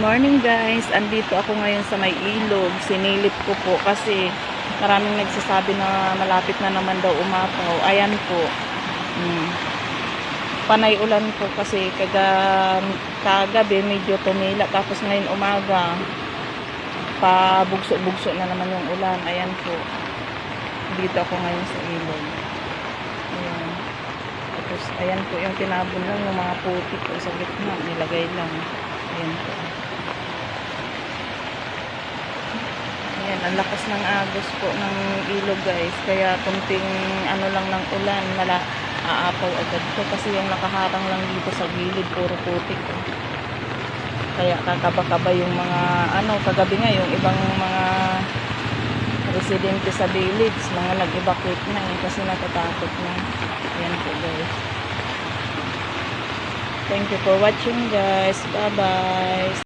morning guys, andito ako ngayon sa may ilog. Sinilip ko po kasi maraming nagsasabi na malapit na naman daw umapaw. Ayan po. Panay ulan po kasi kagabi medyo tumila, tapos ngayon umaga pabugso-bugso na naman yung ulan. Ayan po. Dito ako ngayon sa ilog. Ayan. Tapos ayan po yung tinabon lang ng mga putik po sa gitna, nilagay lang. Ayan po. Ayan, ang lakas ng agos po ng ilog guys. Kaya kunting ano lang ng ulan, aapaw agad po. Kasi yung nakaharang lang dito sa gilid, puro putik. Kaya kakaba-kaba yung mga, kagabi nga yung ibang mga residente sa village, mga nag-evacuate na kasi natatakot na. Ayan po guys. Thank you for watching guys. Bye-bye.